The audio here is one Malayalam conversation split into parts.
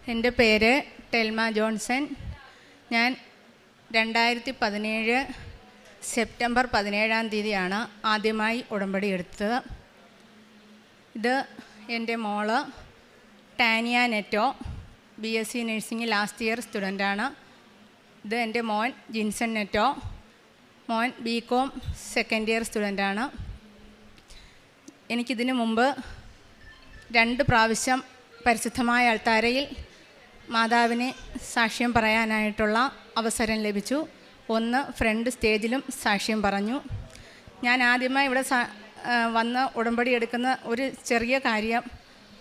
എൻ്റെ പേര് ടെൽമ ജോൺസൺ. ഞാൻ 2017 സെപ്റ്റംബർ 17 ആദ്യമായി ഉടമ്പടി എടുത്തത്. ഇത് എൻ്റെ മോള് Tania Netto, BSc nursing last year സ്റ്റുഡൻ്റാണ്. ഇത് എൻ്റെ മോൻ ജിൻസൺ നെറ്റോ, മോൻ BCom സെക്കൻഡ് ഇയർ സ്റ്റുഡൻ്റാണ്. എനിക്കിതിനു മുമ്പ് 2 പ്രാവശ്യം പരിശുദ്ധമായ അൾത്താരയിൽ മാതാവിനെ സാക്ഷ്യം പറയാനായിട്ടുള്ള അവസരം ലഭിച്ചു. ഒന്ന് ഫ്രണ്ട് സ്റ്റേജിലും സാക്ഷ്യം പറഞ്ഞു. ഞാൻ ആദ്യമായി ഇവിടെ വന്ന് ഉടമ്പടി എടുക്കുന്ന ഒരു ചെറിയ കാര്യം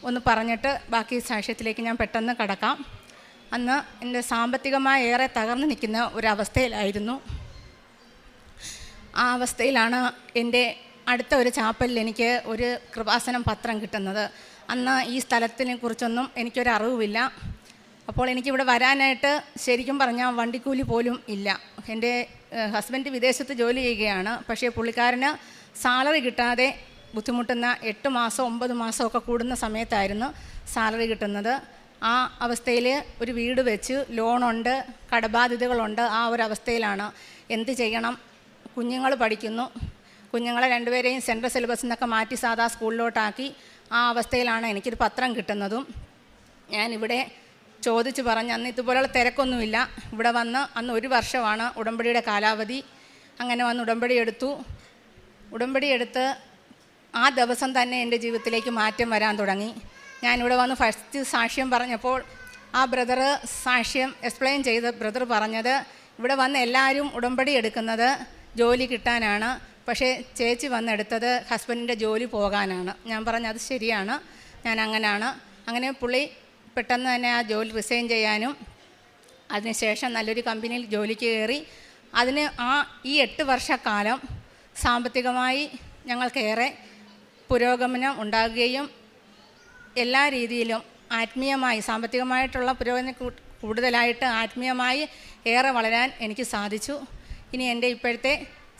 ഒന്ന് പറഞ്ഞിട്ട് ബാക്കി സാക്ഷ്യത്തിലേക്ക് ഞാൻ പെട്ടെന്ന് കടക്കാം. അന്ന് എൻ്റെ സാമ്പത്തികമായി ഏറെ തകർന്നു നിൽക്കുന്ന ഒരവസ്ഥയിലായിരുന്നു. ആ അവസ്ഥയിലാണ് എൻ്റെ അടുത്ത ഒരു ചാപ്പലിൽ എനിക്ക് ഒരു കൃപാസനം പത്രം കിട്ടുന്നത്. അന്ന് ഈ സ്ഥലത്തിനെ കുറിച്ചൊന്നും എനിക്കൊരറിവില്ല. അപ്പോൾ എനിക്കിവിടെ വരാനായിട്ട് ശരിക്കും പറഞ്ഞാൽ വണ്ടിക്കൂലി പോലും ഇല്ല. എൻ്റെ ഹസ്ബൻഡ് വിദേശത്ത് ജോലി ചെയ്യുകയാണ്. പക്ഷേ പുള്ളിക്കാരന് സാലറി കിട്ടാതെ ബുദ്ധിമുട്ടുന്ന 8 മാസം 9 മാസമൊക്കെ കൂടുന്ന സമയത്തായിരുന്നു സാലറി കിട്ടുന്നത്. ആ അവസ്ഥയിൽ ഒരു വീട് വെച്ച് ലോണുണ്ട്, കടബാധ്യതകളുണ്ട്. ആ ഒരു അവസ്ഥയിലാണ്. എന്ത് ചെയ്യണം? കുഞ്ഞുങ്ങൾ പഠിക്കുന്നു. കുഞ്ഞുങ്ങളെ 2 പേരെയും സെൻട്രൽ സിലബസിൽ നിന്നൊക്കെ മാറ്റി സാധാ സ്കൂളിലോട്ടാക്കി. ആ അവസ്ഥയിലാണ് എനിക്കൊരു പത്രം കിട്ടുന്നതും. ഞാനിവിടെ ചോദിച്ച് പറഞ്ഞ്, അന്ന് ഇതുപോലെയുള്ള തിരക്കൊന്നുമില്ല. ഇവിടെ വന്ന് അന്ന് 1 വർഷമാണ് ഉടമ്പടിയുടെ കാലാവധി. അങ്ങനെ വന്ന് ഉടമ്പടി എടുത്തു. ഉടമ്പടി എടുത്ത് ആ ദിവസം തന്നെ എൻ്റെ ജീവിതത്തിലേക്ക് മാറ്റം വരാൻ തുടങ്ങി. ഞാനിവിടെ വന്ന് ഫസ്റ്റ് സാക്ഷ്യം പറഞ്ഞപ്പോൾ ആ ബ്രദർ സാക്ഷ്യം എക്സ്പ്ലെയിൻ ചെയ്ത് ബ്രദർ പറഞ്ഞത്, ഇവിടെ വന്ന് എല്ലാവരും ഉടമ്പടി എടുക്കുന്നത് ജോലി കിട്ടാനാണ്, പക്ഷേ ചേച്ചി വന്നെടുത്തത് ഹസ്ബൻഡിൻ്റെ ജോലി പോകാനാണ്. ഞാൻ പറഞ്ഞത് ശരിയാണ്, ഞാൻ അങ്ങനെയാണ്. അങ്ങനെ പുള്ളി പെട്ടെന്ന് തന്നെ ആ ജോലി റിസൈൻ ചെയ്യാനും അതിനുശേഷം നല്ലൊരു കമ്പനിയിൽ ജോലിക്ക് കയറി. അതിന് ഈ 8 വർഷക്കാലം സാമ്പത്തികമായി ഞങ്ങൾക്കേറെ പുരോഗമനം ഉണ്ടാകുകയും എല്ലാ രീതിയിലും ആത്മീയമായി, സാമ്പത്തികമായിട്ടുള്ള പുരോഗമനം കൂടുതലായിട്ട് ആത്മീയമായി ഏറെ വളരാൻ എനിക്ക് സാധിച്ചു. ഇനി എൻ്റെ ഇപ്പോഴത്തെ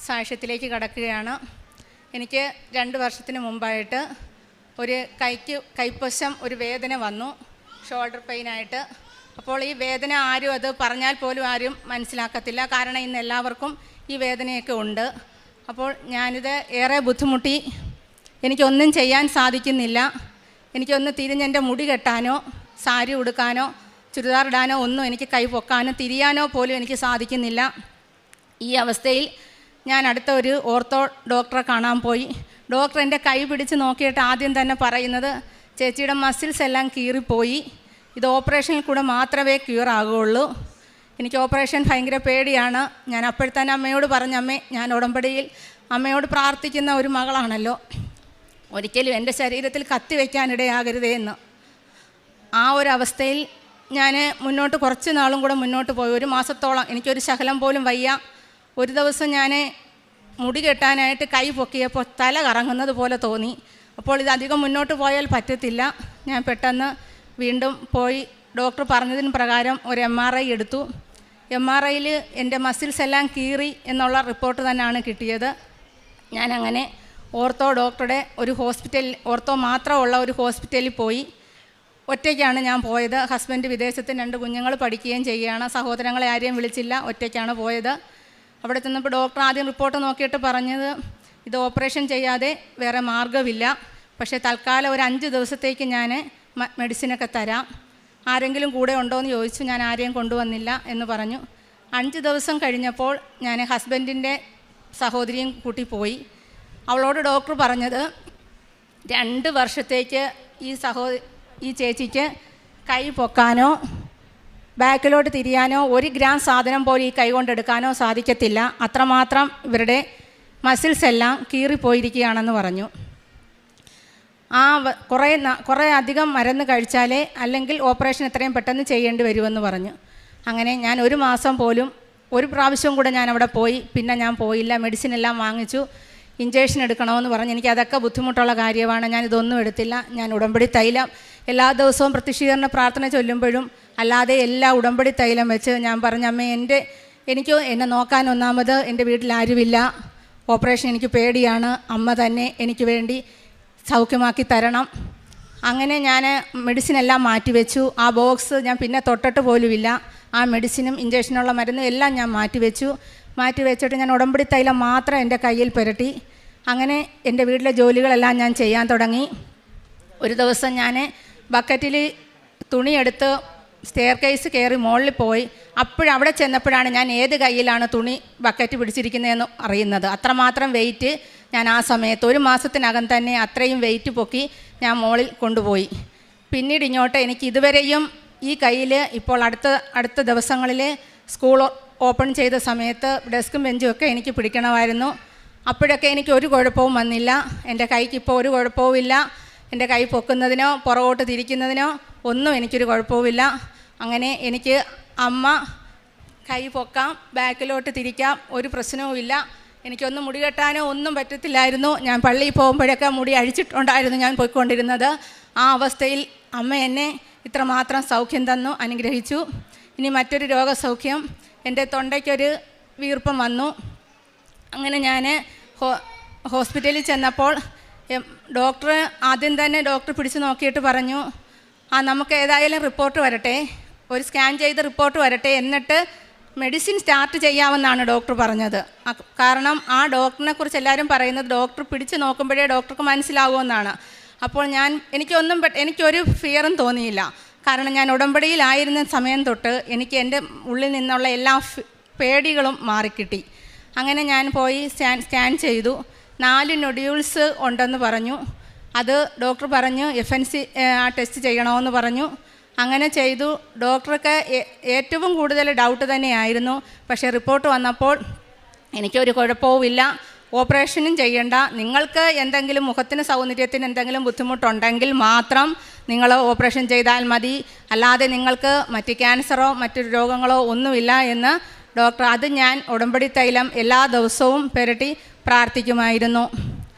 സാക്ഷ്യത്തിലേക്ക് കടക്കുകയാണ്. എനിക്ക് 2 വർഷത്തിന് മുമ്പായിട്ട് ഒരു കൈപ്പശം ഒരു വേദന വന്നു, ഷോൾഡർ പെയിനായിട്ട്. അപ്പോൾ ഈ വേദന ആരും അത് പറഞ്ഞാൽ പോലും ആരും മനസ്സിലാക്കത്തില്ല. കാരണം ഇന്ന് എല്ലാവർക്കും ഈ വേദനയൊക്കെ ഉണ്ട്. അപ്പോൾ ഞാനിത് ഏറെ ബുദ്ധിമുട്ടി. എനിക്കൊന്നും ചെയ്യാൻ സാധിക്കുന്നില്ല. എനിക്കൊന്ന് തിരിഞ്ഞെൻ്റെ മുടി കെട്ടാനോ സാരി ഉടുക്കാനോ ചുരിദാർ ഇടാനോ ഒന്നും എനിക്ക് കൈ പൊക്കാനോ തിരിയാനോ പോലും എനിക്ക് സാധിക്കുന്നില്ല. ഈ അവസ്ഥയിൽ ഞാൻ അടുത്ത ഒരു ഓർത്തോ ഡോക്ടറെ കാണാൻ പോയി. ഡോക്ടർ എൻ്റെ കൈ പിടിച്ച് നോക്കിയിട്ട് ആദ്യം തന്നെ പറയുന്നത്, ചേച്ചിയുടെ മസിൽസ് എല്ലാം കീറിപ്പോയി, ഇത് ഓപ്പറേഷനിൽ കൂടെ മാത്രമേ ക്യൂർ ആകുകയുള്ളൂ. എനിക്ക് ഓപ്പറേഷൻ ഭയങ്കര പേടിയാണ്. ഞാൻ അപ്പോഴത്തന്നെ അമ്മയോട് പറഞ്ഞ, അമ്മേ, ഞാൻ ഉടമ്പടിയിൽ അമ്മയോട് പ്രാർത്ഥിക്കുന്ന ഒരു മകളാണല്ലോ, ഒരിക്കലും എൻ്റെ ശരീരത്തിൽ കത്തി വയ്ക്കാനിടയാകരുതേ എന്ന്. ആ ഒരു അവസ്ഥയിൽ ഞാൻ കുറച്ച് നാളും കൂടെ മുന്നോട്ട് പോയി. 1 മാസത്തോളം എനിക്കൊരു ശകലം പോലും വയ്യ. ഒരു ദിവസം ഞാൻ മുടി കെട്ടാനായിട്ട് കൈ പൊക്കിയപ്പോൾ തല കറങ്ങുന്നത് പോലെ തോന്നി. അപ്പോൾ ഇതധികം മുന്നോട്ട് പോയാൽ പറ്റത്തില്ല. ഞാൻ പെട്ടെന്ന് വീണ്ടും പോയി ഡോക്ടർ പറഞ്ഞതിന് പ്രകാരം ഒരു MRI എടുത്തു. MRIയിൽ എൻ്റെ മസിൽസ് എല്ലാം കീറി എന്നുള്ള റിപ്പോർട്ട് തന്നെയാണ് കിട്ടിയത്. ഞാനങ്ങനെ ഓർത്തോ ഡോക്ടറുടെ ഒരു ഹോസ്പിറ്റലിൽ, ഓർത്തോ മാത്രമുള്ള ഒരു ഹോസ്പിറ്റലിൽ പോയി. ഒറ്റയ്ക്കാണ് ഞാൻ പോയത്. ഹസ്ബൻഡ് വിദേശത്ത് 2 കുഞ്ഞുങ്ങൾ പഠിക്കുകയും ചെയ്യുകയാണ്. സഹോദരങ്ങളെ ആരെയും വിളിച്ചില്ല, ഒറ്റയ്ക്കാണ് പോയത്. അവിടെ ചെന്നപ്പോൾ ഡോക്ടർ ആദ്യം റിപ്പോർട്ട് നോക്കിയിട്ട് പറഞ്ഞത്, ഇത് ഓപ്പറേഷൻ ചെയ്യാതെ വേറെ മാർഗ്ഗമില്ല, പക്ഷേ തൽക്കാലം ഒരു 5 ദിവസത്തേക്ക് ഞാൻ മെഡിസിനൊക്കെ തരാം, ആരെങ്കിലും കൂടെ ഉണ്ടോ എന്ന് ചോദിച്ചു. ഞാൻ ആരെയും കൊണ്ടുവന്നില്ല എന്ന് പറഞ്ഞു. 5 ദിവസം കഴിഞ്ഞപ്പോൾ ഞാൻ ഹസ്ബൻഡിൻ്റെ സഹോദരിയും കൂട്ടി പോയി. അവളോട് ഡോക്ടർ പറഞ്ഞത്, 2 വർഷത്തേക്ക് ഈ ചേച്ചിക്ക് കൈ പൊക്കാനോ ബാക്കിലോട്ട് തിരിയാനോ 1 ഗ്രാം സാധനം പോലും ഈ കൈ കൊണ്ടെടുക്കാനോ സാധിക്കത്തില്ല, അത്രമാത്രം ഇവരുടെ മസിൽസ് എല്ലാം കീറിപ്പോയിരിക്കുകയാണെന്ന് പറഞ്ഞു. കുറേ അധികം മരുന്ന് കഴിച്ചാലേ, അല്ലെങ്കിൽ ഓപ്പറേഷൻ എത്രയും പെട്ടെന്ന് ചെയ്യേണ്ടി വരുമെന്ന് പറഞ്ഞു. അങ്ങനെ ഞാൻ 1 മാസം പോലും, 1 പ്രാവശ്യം കൂടെ ഞാൻ അവിടെ പോയി. പിന്നെ ഞാൻ പോയില്ല. മെഡിസിൻ എല്ലാം വാങ്ങിച്ചു. ഇഞ്ചക്ഷൻ എടുക്കണമെന്ന് പറഞ്ഞ് എനിക്കതൊക്കെ ബുദ്ധിമുട്ടുള്ള കാര്യമാണ്. ഞാനിതൊന്നും എടുത്തില്ല. ഞാൻ ഉടമ്പടി തൈലം എല്ലാ ദിവസവും പ്രത്യക്ഷീകരണ പ്രാർത്ഥന ചൊല്ലുമ്പോഴും അല്ലാതെ എല്ലാ ഉടമ്പടി തൈലം വെച്ച് ഞാൻ പറഞ്ഞ, അമ്മേ, എനിക്ക് എന്നെ നോക്കാൻ ഒന്നാമത് എൻ്റെ വീട്ടിൽ ആരുമില്ല, ഓപ്പറേഷൻ എനിക്ക് പേടിയാണ്, അമ്മ തന്നെ എനിക്ക് വേണ്ടി സൗഖ്യമാക്കി തരണം. അങ്ങനെ ഞാൻ മെഡിസിനെല്ലാം മാറ്റിവെച്ചു. ആ ബോക്സ് ഞാൻ പിന്നെ തൊട്ടിട്ട് പോലുമില്ല. ആ മെഡിസിനും ഇഞ്ചക്ഷനുള്ള മരുന്നും എല്ലാം ഞാൻ മാറ്റിവെച്ചിട്ട് ഞാൻ ഉടമ്പടി തൈലം മാത്രം എൻ്റെ കയ്യിൽ പുരട്ടി. അങ്ങനെ എൻ്റെ വീട്ടിലെ ജോലികളെല്ലാം ഞാൻ ചെയ്യാൻ തുടങ്ങി. ഒരു ദിവസം ഞാൻ ബക്കറ്റിൽ തുണിയെടുത്ത് സ്റ്റെയർ കേസ് കയറി മുകളിൽ പോയി. അവിടെ ചെന്നപ്പോഴാണ് ഞാൻ ഏത് കയ്യിലാണ് തുണി ബക്കറ്റ് പിടിച്ചിരിക്കുന്നതെന്ന് അറിയുന്നത്. അത്രമാത്രം വെയിറ്റ് ഞാൻ ആ സമയത്ത് 1 മാസത്തിനകം തന്നെ അത്രയും വെയിറ്റ് പൊക്കി ഞാൻ മുകളിൽ കൊണ്ടുപോയി. പിന്നീട് ഇങ്ങോട്ട് എനിക്ക് ഇതുവരെയും ഈ കയ്യിൽ ഇപ്പോൾ അടുത്ത ദിവസങ്ങളിൽ സ്കൂൾ ഓപ്പൺ ചെയ്ത സമയത്ത് ഡെസ്കും ബെഞ്ചും ഒക്കെ എനിക്ക് പിടിക്കണമായിരുന്നു. അപ്പോഴൊക്കെ എനിക്ക് ഒരു കുഴപ്പവും വന്നില്ല. എൻ്റെ കൈക്ക് ഇപ്പോൾ ഒരു കുഴപ്പവും ഇല്ല. എൻ്റെ കൈ പൊക്കുന്നതിനോ പുറകോട്ട് തിരിക്കുന്നതിനോ ഒന്നും എനിക്കൊരു കുഴപ്പവുമില്ല. അങ്ങനെ എനിക്ക് അമ്മ കൈ പൊക്കാം, ബാക്കിലോട്ട് തിരിക്കാം, ഒരു പ്രശ്നവുമില്ല. എനിക്കൊന്നും മുടി കെട്ടാനോ ഒന്നും പറ്റത്തില്ലായിരുന്നു. ഞാൻ പള്ളിയിൽ പോകുമ്പോഴൊക്കെ മുടി അഴിച്ചിട്ടുണ്ടായിരുന്നു ഞാൻ പോയിക്കൊണ്ടിരുന്നത്. ആ അവസ്ഥയിൽ അമ്മ എന്നെ ഇത്രമാത്രം സൗഖ്യം തന്നു, അനുഗ്രഹിച്ചു. ഇനി മറ്റൊരു രോഗസൗഖ്യം, എൻ്റെ തൊണ്ടയ്ക്കൊരു വീർപ്പം വന്നു. അങ്ങനെ ഞാൻ ഹോസ്പിറ്റലിൽ ചെന്നപ്പോൾ ആദ്യം തന്നെ ഡോക്ടർ പിടിച്ച് നോക്കിയിട്ട് പറഞ്ഞു, നമുക്ക് ഏതായാലും റിപ്പോർട്ട് വരട്ടെ, ഒരു സ്കാൻ ചെയ്ത് റിപ്പോർട്ട് വരട്ടെ, എന്നിട്ട് മെഡിസിൻ സ്റ്റാർട്ട് ചെയ്യാമെന്നാണ് ഡോക്ടർ പറഞ്ഞത്. കാരണം ആ ഡോക്ടറിനെ കുറിച്ച് എല്ലാവരും പറയുന്നത് ഡോക്ടർ പിടിച്ച് നോക്കുമ്പോഴേ ഡോക്ടർക്ക് മനസ്സിലാവുമെന്നാണ്. അപ്പോൾ എനിക്കൊരു ഫിയറും തോന്നിയില്ല. കാരണം ഞാൻ ഉടമ്പടിയിലായിരുന്ന സമയം തൊട്ട് എനിക്ക് എൻ്റെ ഉള്ളിൽ നിന്നുള്ള എല്ലാ പേടികളും മാറിക്കിട്ടി. അങ്ങനെ ഞാൻ പോയി സ്കാൻ ചെയ്തു. 4 നൊഡ്യൂൾസ് ഉണ്ടെന്ന് പറഞ്ഞു. അത് ഡോക്ടർ പറഞ്ഞു FNC ടെസ്റ്റ് ചെയ്യണമെന്ന് പറഞ്ഞു. അങ്ങനെ ചെയ്തു. ഡോക്ടർക്ക് ഏറ്റവും കൂടുതൽ ഡൗട്ട് തന്നെയായിരുന്നു. പക്ഷേ റിപ്പോർട്ട് വന്നപ്പോൾ എനിക്കൊരു കുഴപ്പവുമില്ല, ഓപ്പറേഷനും ചെയ്യണ്ട, നിങ്ങൾക്ക് എന്തെങ്കിലും മുഖത്തിന് സൗന്ദര്യത്തിന് എന്തെങ്കിലും ബുദ്ധിമുട്ടുണ്ടെങ്കിൽ മാത്രം നിങ്ങൾ ഓപ്പറേഷൻ ചെയ്താൽ മതി, അല്ലാതെ നിങ്ങൾക്ക് മറ്റ് ക്യാൻസറോ മറ്റു രോഗങ്ങളോ ഒന്നുമില്ല എന്ന് ഡോക്ടർ. അത് ഞാൻ ഉടമ്പടി തൈലം എല്ലാ ദിവസവും പുരട്ടി പ്രാർത്ഥിക്കുമായിരുന്നു.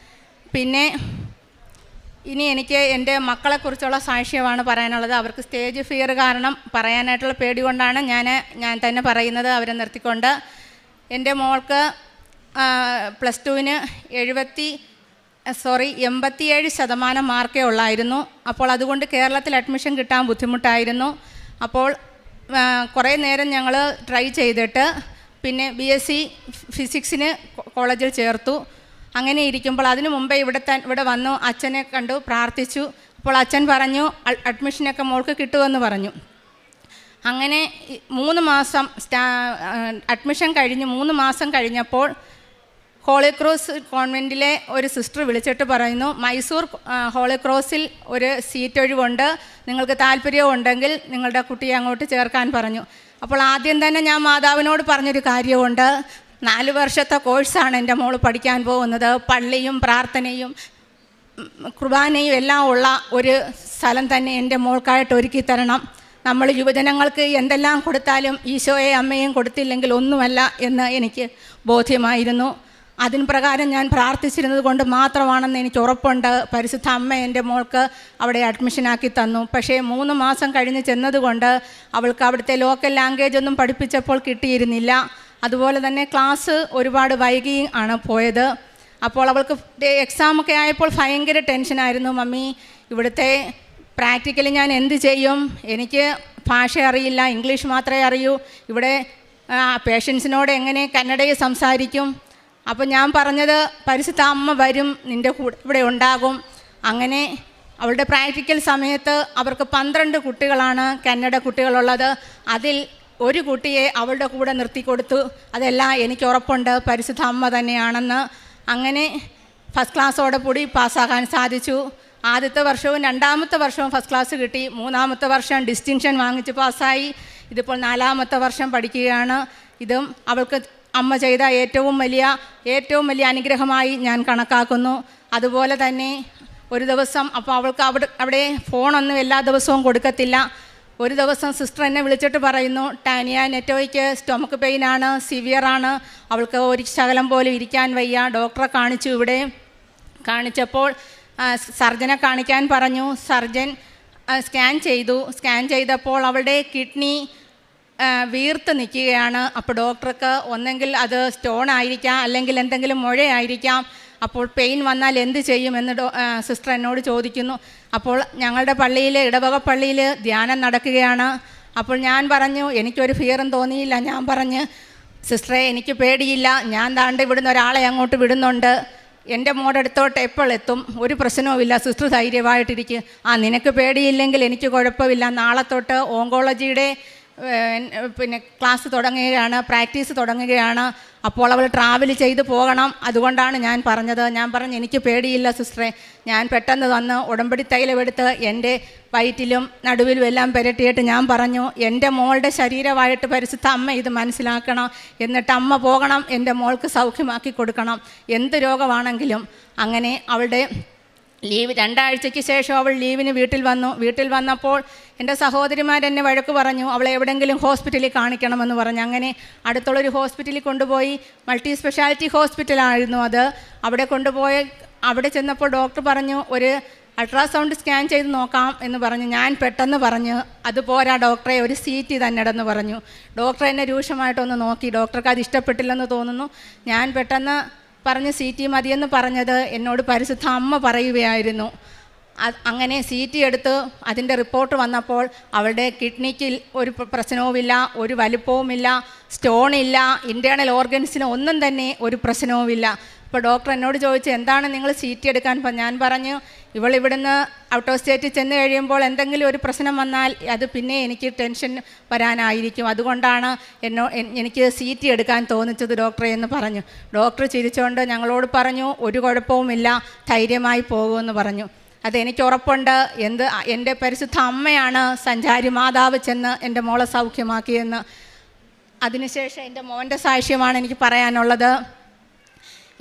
പിന്നെ ഇനി എനിക്ക് എൻ്റെ മക്കളെക്കുറിച്ചുള്ള സാക്ഷ്യമാണ് പറയാനുള്ളത്. അവർക്ക് സ്റ്റേജ് ഫിയർ കാരണം പറയാനായിട്ടുള്ള പേടി കൊണ്ടാണ് ഞാൻ തന്നെ പറയുന്നത്, അവരെ നിർത്തിക്കൊണ്ട്. എൻ്റെ മോൾക്ക് +2-ന് 87% മാർക്കേ ഉള്ളായിരുന്നു. അപ്പോൾ അതുകൊണ്ട് കേരളത്തിൽ അഡ്മിഷൻ കിട്ടാൻ ബുദ്ധിമുട്ടായിരുന്നു. അപ്പോൾ കുറേ നേരം ഞങ്ങൾ ട്രൈ ചെയ്തിട്ട് പിന്നെ BSc ഫിസിക്സിന് കോളേജിൽ ചേർത്തു. അങ്ങനെ ഇരിക്കുമ്പോൾ അതിനു മുമ്പേ ഇവിടെ വന്നു അച്ഛനെ കണ്ടു, പ്രാർത്ഥിച്ചു. അപ്പോൾ അച്ഛൻ പറഞ്ഞു അഡ്മിഷനൊക്കെ മോൾക്ക് കിട്ടുമെന്ന് പറഞ്ഞു. അങ്ങനെ 3 മാസം അഡ്മിഷൻ കഴിഞ്ഞ് 3 മാസം കഴിഞ്ഞപ്പോൾ ഹോളി ക്രോസ് കോൺവെൻറ്റിലെ ഒരു സിസ്റ്റർ വിളിച്ചിട്ട് പറയുന്നു, മൈസൂർ ഹോളി ക്രോസിൽ ഒരു സീറ്റ് ഒഴിവുണ്ട്, നിങ്ങൾക്ക് താല്പര്യമുണ്ടെങ്കിൽ നിങ്ങളുടെ കുട്ടിയെ അങ്ങോട്ട് ചേർക്കാൻ പറഞ്ഞു. അപ്പോൾ ആദ്യം തന്നെ ഞാൻ മാതാവിനോട് പറഞ്ഞൊരു കാര്യമുണ്ട്, 4 വർഷത്തെ കോഴ്സാണ് എൻ്റെ മോൾ പഠിക്കാൻ പോകുന്നത്. പള്ളിയും പ്രാർത്ഥനയും കുർബാനയും എല്ലാം ഉള്ള ഒരു സ്ഥലം തന്നെ എൻ്റെ മോൾക്കായിട്ട് ഒരുക്കി തരണം. നമ്മൾ യുവജനങ്ങൾക്ക് എന്തെല്ലാം കൊടുത്താലും ഈശോയെ അമ്മയും കൊടുത്തില്ലെങ്കിൽ ഒന്നുമല്ല എന്ന് എനിക്ക് ബോധ്യമായിരുന്നു. അതിന് പ്രകാരം ഞാൻ പ്രാർത്ഥിച്ചിരുന്നത് കൊണ്ട് മാത്രമാണെന്ന് എനിക്ക് ഉറപ്പുണ്ട്. പരിശുദ്ധ അമ്മ എൻ്റെ മോൾക്ക് അവിടെ അഡ്മിഷനാക്കി തന്നു. പക്ഷേ 3 മാസം കഴിഞ്ഞ് ചെന്നതുകൊണ്ട് അവൾക്ക് അവിടുത്തെ ലോക്കൽ ലാംഗ്വേജ് ഒന്നും പഠിപ്പിച്ചപ്പോൾ കിട്ടിയിരുന്നില്ല. അതുപോലെ തന്നെ ക്ലാസ് ഒരുപാട് വൈകി ആണ് പോയത്. അപ്പോൾ അവൾക്ക് എക്സാമൊക്കെ ആയപ്പോൾ ഭയങ്കര ടെൻഷനായിരുന്നു. മമ്മി, ഇവിടുത്തെ പ്രാക്ടിക്കലി ഞാൻ എന്ത് ചെയ്യും? എനിക്ക് ഭാഷ അറിയില്ല, ഇംഗ്ലീഷ് മാത്രമേ അറിയൂ. ഇവിടെ പേഷ്യൻസിനോട് എങ്ങനെ കന്നഡയിൽ സംസാരിക്കും? അപ്പോൾ ഞാൻ പറഞ്ഞത്, പരിശുദ്ധ അമ്മ വരും, നിൻ്റെ കൂടെ ഇവിടെ ഉണ്ടാകും. അങ്ങനെ അവളുടെ പ്രാക്ടിക്കൽ സമയത്ത് അവർക്ക് 12 കുട്ടികളാണ് കന്നഡ കുട്ടികളുള്ളത്. അതിൽ ഒരു കുട്ടിയെ അവളുടെ കൂടെ നിർത്തിക്കൊടുത്തു. അതെല്ലാം എനിക്ക് ഉറപ്പുണ്ട് പരിശുദ്ധ അമ്മ തന്നെയാണെന്ന്. അങ്ങനെ ഫസ്റ്റ് ക്ലാസ്സോടെ കൂടി പാസ്സാകാൻ സാധിച്ചു. ആദ്യത്തെ വർഷവും 2ാമത്തെ വർഷവും ഫസ്റ്റ് ക്ലാസ് കിട്ടി. 3ാമത്തെ വർഷം ഡിസ്റ്റിങ്ഷൻ വാങ്ങിച്ച് പാസ്സായി. ഇതിപ്പോൾ 4ാമത്തെ വർഷം പഠിക്കുകയാണ്. ഇതും അവൾക്ക് അമ്മ ചെയ്ത ഏറ്റവും വലിയ അനുഗ്രഹമായി ഞാൻ കണക്കാക്കുന്നു. അതുപോലെ തന്നെ ഒരു ദിവസം അപ്പോൾ അവൾക്ക് അവിടെ ഫോണൊന്നും എല്ലാ ദിവസവും കൊടുക്കത്തില്ല. ഒരു ദിവസം സിസ്റ്റർ എന്നെ വിളിച്ചിട്ട് പറയുന്നു, ടാനിയ, നെറ്റോയ്ക്ക് സ്റ്റൊമക്ക് പെയിനാണ്, സിവിയറാണ്, അവൾക്ക് ഒരു ശകലം പോലും ഇരിക്കാൻ വയ്യ. ഡോക്ടറെ കാണിച്ചു. ഇവിടെ കാണിച്ചപ്പോൾ സർജനെ കാണിക്കാൻ പറഞ്ഞു. സർജൻ സ്കാൻ ചെയ്തപ്പോൾ അവളുടെ കിഡ്നി വീർത്ത് നിൽക്കുകയാണ്. അപ്പോൾ ഡോക്ടർക്ക് ഒന്നെങ്കിൽ അത് സ്റ്റോൺ ആയിരിക്കാം, അല്ലെങ്കിൽ എന്തെങ്കിലും മുഴയായിരിക്കാം. അപ്പോൾ പെയിൻ വന്നാൽ എന്ത് ചെയ്യുമെന്ന് സിസ്റ്റർ എന്നോട് ചോദിക്കുന്നു. അപ്പോൾ ഞങ്ങളുടെ പള്ളിയിൽ, ഇടവക പള്ളിയിൽ ധ്യാനം നടക്കുകയാണ്. അപ്പോൾ ഞാൻ പറഞ്ഞു, എനിക്കൊരു ഫിയറും തോന്നിയില്ല. ഞാൻ പറഞ്ഞ്, സിസ്റ്ററെ എനിക്ക് പേടിയില്ല, ഞാൻ താണ്ട് ഇവിടുന്ന് ഒരാളെ അങ്ങോട്ട് വിടുന്നുണ്ട്, എൻ്റെ മോടെ അടുത്തോട്ട് എപ്പോൾ എത്തും, ഒരു പ്രശ്നവുമില്ല, സിസ്റ്റർ ധൈര്യമായിട്ടിരിക്കുക. നിനക്ക് പേടിയില്ലെങ്കിൽ എനിക്ക് കുഴപ്പമില്ല, നാളെ തൊട്ട് ഓങ്കോളജിയുടെ ക്ലാസ് തുടങ്ങുകയാണ്, പ്രാക്ടീസ് തുടങ്ങുകയാണ്, അപ്പോൾ അവൾ ട്രാവൽ ചെയ്ത് പോകണം, അതുകൊണ്ടാണ് ഞാൻ പറഞ്ഞത്. ഞാൻ പറഞ്ഞു, എനിക്ക് പേടിയില്ല സിസ്റ്ററെ. ഞാൻ പെട്ടെന്ന് വന്ന് ഉടമ്പടി തൈലമെടുത്ത് എൻ്റെ വയറ്റിലും നടുവിലും എല്ലാം പുരട്ടിയിട്ട് ഞാൻ പറഞ്ഞു, എൻ്റെ മോളുടെ ശരീരമായിട്ട് പരിശുദ്ധ അമ്മ ഇത് മനസ്സിലാക്കണം, എന്നിട്ട് അമ്മ പോകണം, എൻ്റെ മോൾക്ക് സൗഖ്യമാക്കി കൊടുക്കണം, എന്ത് രോഗമാണെങ്കിലും. അങ്ങനെ അവളുടെ ലീവ് 2 ആഴ്ചയ്ക്ക് ശേഷം അവൾ ലീവിന് വീട്ടിൽ വന്നു. വീട്ടിൽ വന്നപ്പോൾ എൻ്റെ സഹോദരിമാരെന്നെ വഴക്ക് പറഞ്ഞു, അവളെ എവിടെയെങ്കിലും ഹോസ്പിറ്റലിൽ കാണിക്കണമെന്ന് പറഞ്ഞു. അങ്ങനെ അടുത്തുള്ളൊരു ഹോസ്പിറ്റലിൽ കൊണ്ടുപോയി, മൾട്ടി സ്പെഷ്യാലിറ്റി ഹോസ്പിറ്റലായിരുന്നു അത്. അവിടെ കൊണ്ടുപോയി അവിടെ ചെന്നപ്പോൾ ഡോക്ടർ പറഞ്ഞു, ഒരു അൾട്രാസൗണ്ട് സ്കാൻ ചെയ്ത് നോക്കാം എന്ന് പറഞ്ഞു. ഞാൻ പെട്ടെന്ന് പറഞ്ഞു, അത് പോരാ ഡോക്ടറെ, ഒരു CT തന്നെ ഇടെന്ന് പറഞ്ഞു. ഡോക്ടർ എന്നെ രൂക്ഷമായിട്ടൊന്ന് നോക്കി. ഡോക്ടർക്ക് അത് ഇഷ്ടപ്പെട്ടില്ലെന്ന് തോന്നുന്നു. ഞാൻ പെട്ടെന്ന് പറഞ്ഞ് CT മതിയെന്ന് പറഞ്ഞത് എന്നോട് പരിശുദ്ധ അമ്മ പറയുകയായിരുന്നു. അങ്ങനെ CT എടുത്ത് അതിൻ്റെ റിപ്പോർട്ട് വന്നപ്പോൾ അവളുടെ കിഡ്നിക്ക് ഒരു പ്രശ്നവുമില്ല, ഒരു വലിപ്പവുമില്ല, സ്റ്റോണില്ല, ഇൻറ്റേർണൽ ഓർഗൻസിന് ഒന്നും തന്നെ ഒരു പ്രശ്നവുമില്ല. അപ്പോൾ ഡോക്ടർ എന്നോട് ചോദിച്ചു, എന്താണ് നിങ്ങൾ CT എടുക്കാൻ? ഞാൻ പറഞ്ഞു, ഇവിടുന്ന് ഔട്ട് ഓഫ് സ്റ്റേറ്റ് ചെന്ന് കഴിയുമ്പോൾ എന്തെങ്കിലും ഒരു പ്രശ്നം വന്നാൽ അത് പിന്നെ എനിക്ക് ടെൻഷൻ വരാനായിരിക്കും, അതുകൊണ്ടാണ് എനിക്ക് CT എടുക്കാൻ തോന്നിച്ചത് ഡോക്ടറെ എന്ന് പറഞ്ഞു. ഡോക്ടർ ചിരിച്ചുകൊണ്ട് ഞങ്ങളോട് പറഞ്ഞു, ഒരു കുഴപ്പവുമില്ല, ധൈര്യമായി പോകുമെന്ന് പറഞ്ഞു. അതെനിക്ക് ഉറപ്പുണ്ട്, എൻ്റെ പരിശുദ്ധ അമ്മയാണ് സഞ്ചാരി മാതാവ് ചെന്ന് എൻ്റെ മോളെ സൗഖ്യമാക്കിയെന്ന്. അതിനുശേഷം എൻ്റെ മോൻ്റെ സാക്ഷ്യമാണ് എനിക്ക് പറയാനുള്ളത്.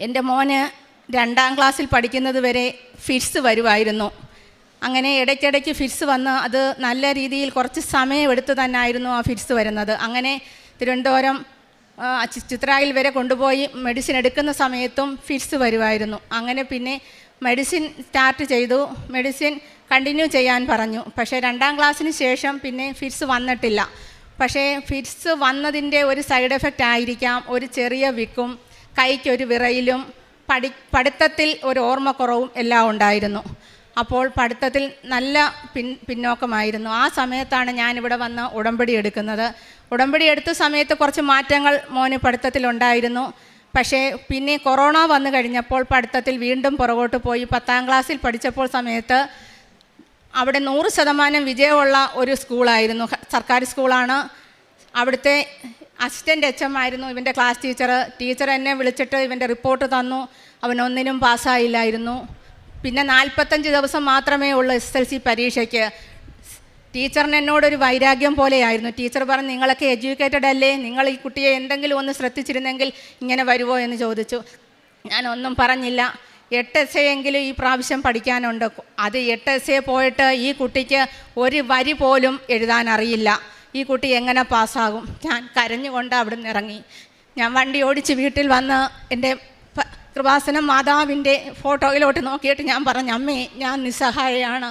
എൻ്റെ മോന് 2ാം ക്ലാസ്സിൽ പഠിക്കുന്നത് വരെ ഫിറ്റ്സ് വരുമായിരുന്നു. അങ്ങനെ ഇടയ്ക്കിടയ്ക്ക് ഫിറ്റ്സ് വന്ന് അത് നല്ല രീതിയിൽ കുറച്ച് സമയമെടുത്ത് തന്നെയായിരുന്നു ആ ഫിറ്റ്സ് വരുന്നത്. അങ്ങനെ തിരുവനന്തപുരം ചിത്രായിൽ വരെ കൊണ്ടുപോയി മെഡിസിൻ എടുക്കുന്ന സമയത്തും ഫിറ്റ്സ് വരുമായിരുന്നു. അങ്ങനെ പിന്നെ മെഡിസിൻ സ്റ്റാർട്ട് ചെയ്തു, മെഡിസിൻ കണ്ടിന്യൂ ചെയ്യാൻ പറഞ്ഞു. പക്ഷേ 2ാം ക്ലാസ്സിന് ശേഷം പിന്നെ ഫിറ്റ്സ് വന്നിട്ടില്ല. പക്ഷേ ഫിറ്റ്സ് വന്നതിൻ്റെ ഒരു സൈഡ് എഫക്റ്റ് ആയിരിക്കാം, ഒരു ചെറിയ വിക്കും, കൈക്കൊരു വിറയിലും, പഠിത്തത്തിൽ ഒരു ഓർമ്മക്കുറവും എല്ലാം ഉണ്ടായിരുന്നു. അപ്പോൾ പഠിത്തത്തിൽ നല്ല പിന്നോക്കമായിരുന്നു. ആ സമയത്താണ് ഞാനിവിടെ വന്ന് ഉടമ്പടി എടുക്കുന്നത്. ഉടമ്പടി എടുത്ത സമയത്ത് കുറച്ച് മാറ്റങ്ങൾ മോന് പഠിത്തത്തിലുണ്ടായിരുന്നു. പക്ഷേ പിന്നെ കൊറോണ വന്നു കഴിഞ്ഞപ്പോൾ പഠിത്തത്തിൽ വീണ്ടും പുറകോട്ട് പോയി. 10ാം ക്ലാസ്സിൽ പഠിച്ചപ്പോൾ സമയത്ത് അവിടെ 100% വിജയമുള്ള ഒരു സ്കൂളായിരുന്നു, സർക്കാർ സ്കൂളാണ്. അവിടുത്തെ അസിസ്റ്റൻ്റ് HM ആയിരുന്നു ഇവൻ്റെ ക്ലാസ് ടീച്ചർ എന്നെ വിളിച്ചിട്ട് ഇവൻ്റെ റിപ്പോർട്ട് തന്നു. അവനൊന്നിനും പാസ്സായില്ലായിരുന്നു. പിന്നെ 45 ദിവസം മാത്രമേ ഉള്ളൂ SSLC പരീക്ഷയ്ക്ക്. ടീച്ചറിന് എന്നോടൊരു വൈരാഗ്യം പോലെയായിരുന്നു. ടീച്ചർ പറഞ്ഞു, നിങ്ങളൊക്കെ എഡ്യൂക്കേറ്റഡ് അല്ലേ, നിങ്ങൾ ഈ കുട്ടിയെ എന്തെങ്കിലും ഒന്ന് ശ്രദ്ധിച്ചിരുന്നെങ്കിൽ ഇങ്ങനെ വരുമോ എന്ന് ചോദിച്ചു. ഞാനൊന്നും പറഞ്ഞില്ല. 8 essay എങ്കിലും ഈ പ്രാവശ്യം പഠിക്കാനുണ്ട്. അത് 8 essay പോയിട്ട് ഈ കുട്ടിക്ക് ഒരു വരി പോലും എഴുതാൻ അറിയില്ല. ഈ കുട്ടി എങ്ങനെ പാസ്സാകും? ഞാൻ കരഞ്ഞുകൊണ്ട് അവിടെ നിന്ന് ഇറങ്ങി. ഞാൻ വണ്ടി ഓടിച്ച് വീട്ടിൽ വന്ന് എൻ്റെ കൃപാസനം മാതാവിൻ്റെ ഫോട്ടോയിലോട്ട് നോക്കിയിട്ട് ഞാൻ പറഞ്ഞു, അമ്മേ, ഞാൻ നിസ്സഹായയാണ്,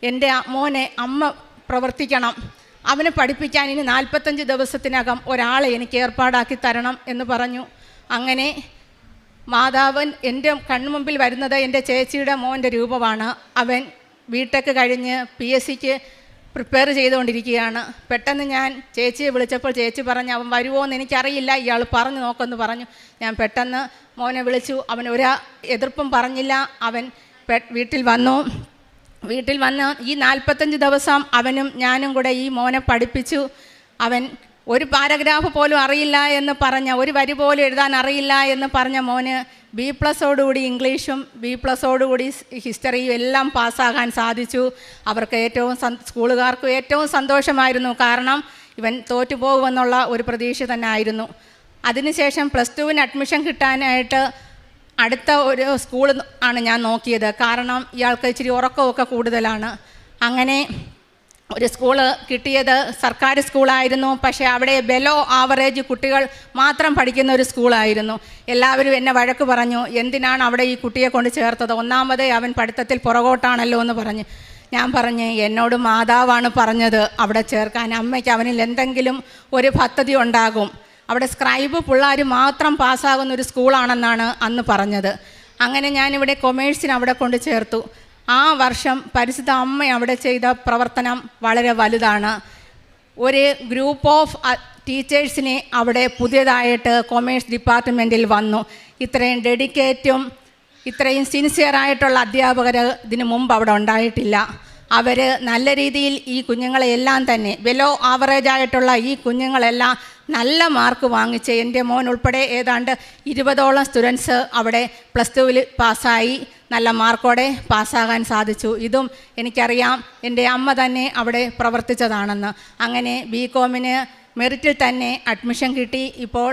എൻ്റെ മോനെ അമ്മ പ്രവർത്തിക്കണം, അവനെ പഠിപ്പിക്കാൻ ഇനി 45 ദിവസത്തിനകം ഒരാളെ എനിക്ക് ഏർപ്പാടാക്കി തരണം എന്ന് പറഞ്ഞു. അങ്ങനെ മാതാവൻ എൻ്റെ കൺമുമ്പിൽ വരുന്നത് എൻ്റെ ചേച്ചിയുടെ മോൻ്റെ രൂപമാണ്. അവൻ ബിടെക് കഴിഞ്ഞ് PSCക്ക് പ്രിപ്പയർ ചെയ്തുകൊണ്ടിരിക്കുകയാണ്. പെട്ടെന്ന് ഞാൻ ചേച്ചിയെ വിളിച്ചപ്പോൾ ചേച്ചി പറഞ്ഞു, അവൻ വരുമോ എന്ന് എനിക്കറിയില്ല, ഇയാൾ പറഞ്ഞു നോക്കുമെന്ന് പറഞ്ഞു. ഞാൻ പെട്ടെന്ന് മോനെ വിളിച്ചു. അവൻ ഒരു എതിർപ്പും പറഞ്ഞില്ല. അവൻ വീട്ടിൽ വന്നു. വീട്ടിൽ വന്ന് ഈ 45 ദിവസം അവനും ഞാനും കൂടെ ഈ മോനെ പഠിപ്പിച്ചു. അവൻ ഒരു പാരഗ്രാഫ് പോലും അറിയില്ല എന്ന് പറഞ്ഞ, ഒരു വരി പോലും എഴുതാൻ അറിയില്ല എന്ന് പറഞ്ഞ മോന് B+ഓടുകൂടി ഇംഗ്ലീഷും B+ഓടുകൂടി ഹിസ്റ്ററിയും എല്ലാം പാസ്സാകാൻ സാധിച്ചു. അവർക്ക് സ്കൂളുകാർക്ക് ഏറ്റവും സന്തോഷമായിരുന്നു. കാരണം ഇവൻ തോറ്റുപോകുമെന്നുള്ള ഒരു പ്രതീക്ഷ തന്നെ ആയിരുന്നു. അതിനുശേഷം +2 അഡ്മിഷൻ കിട്ടാനായിട്ട് അടുത്ത ഒരു സ്കൂൾ ആണ് ഞാൻ നോക്കിയത്. കാരണം ഇയാൾക്ക് ഇച്ചിരി ഉറക്കമൊക്കെ കൂടുതലാണ്. അങ്ങനെ ഒരു സ്കൂള് കിട്ടിയത് സർക്കാർ സ്കൂളായിരുന്നു. പക്ഷേ അവിടെ ബെലോ ആവറേജ് കുട്ടികൾ മാത്രം പഠിക്കുന്ന ഒരു സ്കൂളായിരുന്നു. എല്ലാവരും എന്നെ വഴക്ക് പറഞ്ഞു, എന്തിനാണ് അവിടെ ഈ കുട്ടിയെ കൊണ്ട് ചേർത്തത്, ഒന്നാമതേ അവൻ പഠിത്തത്തിൽ പുറകോട്ടാണല്ലോ എന്ന് പറഞ്ഞു. ഞാൻ പറഞ്ഞു, എന്നോട് മാതാവാണ് പറഞ്ഞത് അവിടെ ചേർക്കാൻ, അമ്മയ്ക്ക് അവനിൽ എന്തെങ്കിലും ഒരു പദ്ധതി ഉണ്ടാകും, അവിടെ സ്ക്രൈബ് പിള്ളേർ മാത്രം പാസ്സാകുന്നൊരു സ്കൂളാണെന്നാണ് അന്ന് പറഞ്ഞത്. അങ്ങനെ ഞാനിവിടെ കൊമേഴ്സിന് അവിടെ കൊണ്ട് ചേർത്തു. ആ വർഷം പരിശുദ്ധ അമ്മ അവിടെ ചെയ്ത പ്രവർത്തനം വളരെ വലുതാണ്. ഒരു ഗ്രൂപ്പ് ഓഫ് ടീച്ചേഴ്സിനെ അവിടെ പുതിയതായിട്ട് കൊമേഴ്സ് ഡിപ്പാർട്ട്മെൻറ്റിൽ വന്നു. ഇത്രയും ഡെഡിക്കേറ്റും ഇത്രയും സിൻസിയറായിട്ടുള്ള അധ്യാപകർ ഇതിനു മുമ്പ് അവിടെ ഉണ്ടായിട്ടില്ല. അവർ നല്ല രീതിയിൽ ഈ കുഞ്ഞുങ്ങളെല്ലാം തന്നെ ബിലോ ആവറേജ് ആയിട്ടുള്ള ഈ കുഞ്ഞുങ്ങളെല്ലാം നല്ല മാർക്ക് വാങ്ങിച്ച് എൻ്റെ മോൻ ഉൾപ്പെടെ ഏതാണ്ട് 20ഓളം സ്റ്റുഡൻസ് അവിടെ +2 പാസ്സായി നല്ല മാർക്കോടെ പാസ്സാകാൻ സാധിച്ചു. ഇതും എനിക്കറിയാം, എൻ്റെ അമ്മ തന്നെ അവിടെ പ്രവർത്തിച്ചതാണെന്ന്. അങ്ങനെ ബികോമിന് മെറിറ്റിൽ തന്നെ അഡ്മിഷൻ കിട്ടി. ഇപ്പോൾ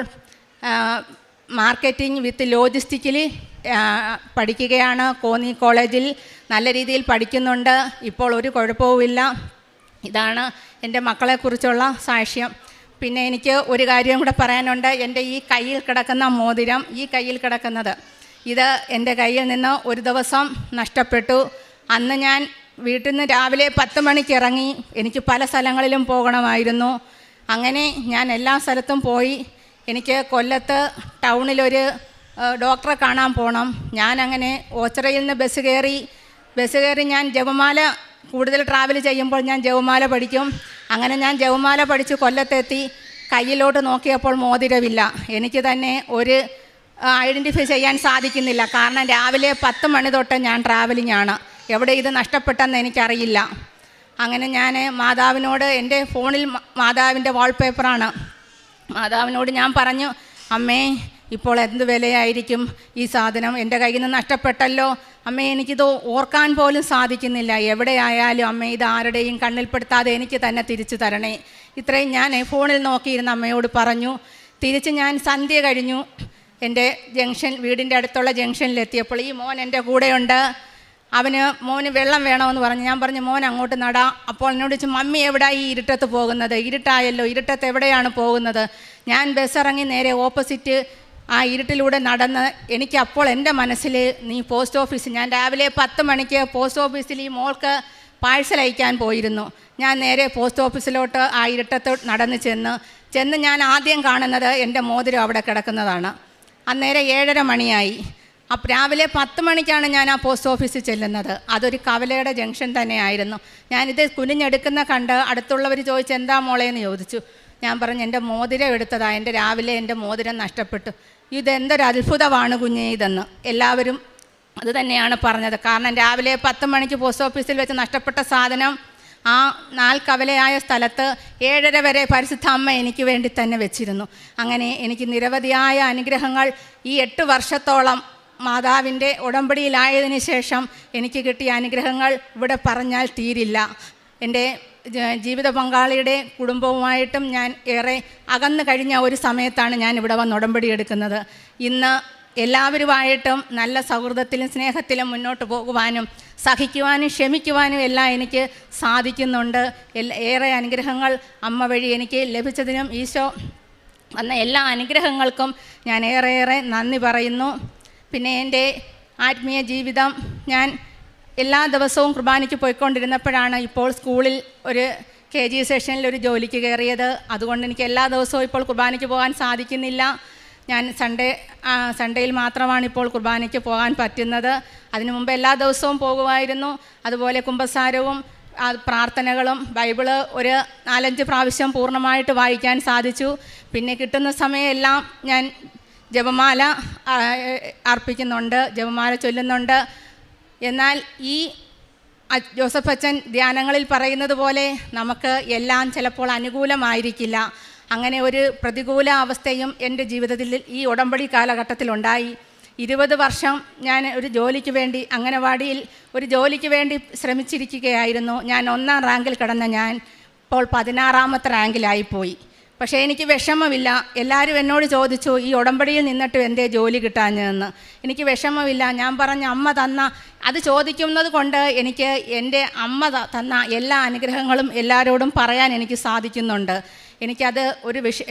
മാർക്കറ്റിംഗ് വിത്ത് ലോജിസ്റ്റിക്കിൽ പഠിക്കുകയാണ്. കോന്നി കോളേജിൽ നല്ല രീതിയിൽ പഠിക്കുന്നുണ്ട്. ഇപ്പോൾ ഒരു കുഴപ്പവുമില്ല. ഇതാണ് എൻ്റെ മക്കളെക്കുറിച്ചുള്ള സാക്ഷ്യം. പിന്നെ എനിക്ക് ഒരു കാര്യം കൂടെ പറയാനുണ്ട്. എൻ്റെ ഈ കയ്യിൽ കിടക്കുന്ന മോതിരം, ഈ കയ്യിൽ കിടക്കുന്നത്, ഇത് എൻ്റെ കയ്യിൽ നിന്ന് ഒരു ദിവസം നഷ്ടപ്പെട്ടു. അന്ന് ഞാൻ വീട്ടിൽ നിന്ന് രാവിലെ 10 മണിക്ക് ഇറങ്ങി. എനിക്ക് പല സ്ഥലങ്ങളിലും പോകണമായിരുന്നു. അങ്ങനെ ഞാൻ എല്ലാ സ്ഥലത്തും പോയി. എനിക്ക് കൊല്ലത്ത് ടൗണിലൊരു ഡോക്ടറെ കാണാൻ പോകണം. ഞാനങ്ങനെ ഓച്ചിറയിൽ നിന്ന് ബസ് കയറി ഞാൻ ജപമാല കൂടുതൽ ട്രാവൽ ചെയ്യുമ്പോൾ ഞാൻ ജപമാല പഠിക്കും. അങ്ങനെ ഞാൻ ജപമാല പഠിച്ച് കൊല്ലത്തെത്തി. കയ്യിലോട്ട് നോക്കിയപ്പോൾ മോതിരമില്ല. എനിക്ക് തന്നെ ഒരു ഐഡൻറ്റിഫൈ ചെയ്യാൻ സാധിക്കുന്നില്ല. കാരണം രാവിലെ 10 മണി തൊട്ട് ഞാൻ ട്രാവലിംഗ് ആണ്. എവിടെ ഇത് നഷ്ടപ്പെട്ടെന്ന് എനിക്കറിയില്ല. അങ്ങനെ ഞാൻ മാതാവിനോട്, എൻ്റെ ഫോണിൽ മാതാവിൻ്റെ വാൾപേപ്പറാണ്, മാതാവിനോട് ഞാൻ പറഞ്ഞു, അമ്മേ ഇപ്പോൾ എന്ത് വിലയായിരിക്കും ഈ സാധനം, എൻ്റെ കയ്യിൽ നിന്ന് നഷ്ടപ്പെട്ടല്ലോ അമ്മേ, എനിക്കിത് ഓർക്കാൻ പോലും സാധിക്കുന്നില്ല. എവിടെയായാലും അമ്മേ ഇത് ആരുടെയും കണ്ണിൽപ്പെടുത്താതെ എനിക്ക് തന്നെ തിരിച്ചു തരണേ. ഇത്രയും ഞാൻ ഫോണിൽ നോക്കിയിരുന്ന അമ്മയോട് പറഞ്ഞു. തിരിച്ച് ഞാൻ സന്ധ്യ കഴിഞ്ഞു എൻ്റെ വീടിൻ്റെ അടുത്തുള്ള ജംഗ്ഷനിലെത്തിയപ്പോൾ ഈ മോൻ എൻ്റെ കൂടെയുണ്ട്. മോന് വെള്ളം വേണമെന്ന് പറഞ്ഞു. ഞാൻ പറഞ്ഞു മോൻ അങ്ങോട്ട് നടാ. അപ്പോൾ എന്നോട് ചോദിച്ചു, മമ്മി എവിടാ ഈ ഇരുട്ടത്ത് പോകുന്നത്? ഇരുട്ടായല്ലോ, ഇരുട്ടത്ത് എവിടെയാണ് പോകുന്നത്? ഞാൻ ബസ് ഇറങ്ങി നേരെ ഓപ്പോസിറ്റ് ആ ഇരുട്ടിലൂടെ നടന്ന്, എനിക്ക് അപ്പോൾ എൻ്റെ മനസ്സിൽ നീ പോസ്റ്റ് ഓഫീസ്, ഞാൻ രാവിലെ 10 മണിക്ക് പോസ്റ്റ് ഓഫീസിൽ ഈ മോൾക്ക് പാഴ്സൽ അയക്കാൻ പോയിരുന്നു. ഞാൻ നേരെ പോസ്റ്റ് ഓഫീസിലോട്ട് ആ ഇരുട്ടത്ത് നടന്ന് ചെന്ന് ഞാൻ ആദ്യം കാണുന്നത് എൻ്റെ മോതിരം അവിടെ കിടക്കുന്നതാണ്. അന്നേരം 7:30 മണിയായി. അപ്പോൾ രാവിലെ 10 മണിക്കാണ് ഞാൻ ആ പോസ്റ്റ് ഓഫീസിൽ ചെല്ലുന്നത്. അതൊരു കവലയുടെ ജംഗ്ഷൻ തന്നെയായിരുന്നു. ഞാനിത് കുനിഞ്ഞെടുക്കുന്ന കണ്ട് അടുത്തുള്ളവർ ചോദിച്ചു, എന്താ മോളേന്ന് ചോദിച്ചു. ഞാൻ പറഞ്ഞു, എൻ്റെ മോതിരം എടുത്തതാണ്, രാവിലെ എൻ്റെ മോതിരം നഷ്ടപ്പെട്ടു. ഇതെന്തൊരു അത്ഭുതമാണ് കുഞ്ഞേ ഇതെന്ന്. എല്ലാവരും അത് തന്നെയാണ് പറഞ്ഞത്. കാരണം രാവിലെ 10 മണിക്ക് പോസ്റ്റ് ഓഫീസിൽ വെച്ച് നഷ്ടപ്പെട്ട സാധനം ആ 4 കവലയായ സ്ഥലത്ത് 7:30 വരെ പരിശുദ്ധ അമ്മ എനിക്ക് വേണ്ടി തന്നെ വെച്ചിരുന്നു. അങ്ങനെ എനിക്ക് നിരവധിയായ അനുഗ്രഹങ്ങൾ ഈ 8 വർഷത്തോളം മാതാവിൻ്റെ ഉടമ്പടിയിലായതിനു ശേഷം എനിക്ക് കിട്ടിയ അനുഗ്രഹങ്ങൾ ഇവിടെ പറഞ്ഞാൽ തീരില്ല. എൻ്റെ ജീവിത പങ്കാളിയുടെ കുടുംബവുമായിട്ടും ഞാൻ ഏറെ അകന്നു കഴിഞ്ഞ ഒരു സമയത്താണ് ഞാൻ ഇവിടെ വന്ന് ഉടമ്പടി എടുക്കുന്നത്. ഇന്ന് എല്ലാവരുമായിട്ടും നല്ല സൗഹൃദത്തിലും സ്നേഹത്തിലും മുന്നോട്ട് പോകുവാനും സഹിക്കുവാനും ക്ഷമിക്കുവാനും എല്ലാം എനിക്ക് സാധിക്കുന്നുണ്ട്. ഏറെ അനുഗ്രഹങ്ങൾ അമ്മ വഴി എനിക്ക് ലഭിച്ചതിനും ഈശോ വന്ന എല്ലാ അനുഗ്രഹങ്ങൾക്കും ഞാൻ ഏറെ നന്ദി പറയുന്നു. പിന്നെ എൻ്റെ ആത്മീയ ജീവിതം, ഞാൻ എല്ലാ ദിവസവും കുർബാനയ്ക്ക് പോയിക്കൊണ്ടിരുന്നപ്പോഴാണ് ഇപ്പോൾ സ്കൂളിൽ ഒരു KG സെഷനിൽ ഒരു ജോലിക്ക് കയറിയത്. അതുകൊണ്ട് എനിക്ക് എല്ലാ ദിവസവും ഇപ്പോൾ കുർബാനയ്ക്ക് പോകാൻ സാധിക്കുന്നില്ല. ഞാൻ സൺഡേയിൽ മാത്രമാണ് ഇപ്പോൾ കുർബാനയ്ക്ക് പോകാൻ പറ്റുന്നത്. അതിനു മുമ്പ് എല്ലാ ദിവസവും പോകുമായിരുന്നു. അതുപോലെ കുമ്പസാരവും പ്രാർത്ഥനകളും ബൈബിള് ഒരു 4-5 പ്രാവശ്യം പൂർണ്ണമായിട്ട് വായിക്കാൻ സാധിച്ചു. പിന്നെ കിട്ടുന്ന സമയമെല്ലാം ഞാൻ ജപമാല അർപ്പിക്കുന്നുണ്ട്, ജപമാല ചൊല്ലുന്നുണ്ട്. എന്നാൽ ഈ ജോസഫ് അച്ഛൻ ധ്യാനങ്ങളിൽ പറയുന്നത് പോലെ നമുക്ക് എല്ലാം ചിലപ്പോൾ അനുകൂലമായിരിക്കില്ല. അങ്ങനെ ഒരു പ്രതികൂല അവസ്ഥയും എൻ്റെ ജീവിതത്തിൽ ഈ ഉടമ്പടി കാലഘട്ടത്തിലുണ്ടായി. 20 വർഷം ഞാൻ ഒരു ജോലിക്ക് വേണ്ടി അംഗനവാടിയിൽ ഒരു ജോലിക്ക് വേണ്ടി ശ്രമിച്ചിരിക്കുകയായിരുന്നു. ഞാൻ 1-ാം റാങ്കിൽ കിടന്ന ഞാൻ ഇപ്പോൾ 16-ാമത്തെ റാങ്കിലായിപ്പോയി. പക്ഷേ എനിക്ക് വിഷമമില്ല. എല്ലാവരും എന്നോട് ചോദിച്ചു, ഈ ഉടമ്പടിയിൽ നിന്നിട്ട് എന്തേ ജോലി കിട്ടാഞ്ഞതെന്ന്. എനിക്ക് വിഷമമില്ല. ഞാൻ പറഞ്ഞ അമ്മ തന്ന, അത് ചോദിക്കുന്നത് കൊണ്ട് എനിക്ക് എൻ്റെ അമ്മ തന്ന എല്ലാ അനുഗ്രഹങ്ങളും എല്ലാവരോടും പറയാൻ എനിക്ക് സാധിക്കുന്നുണ്ട്. എനിക്കത്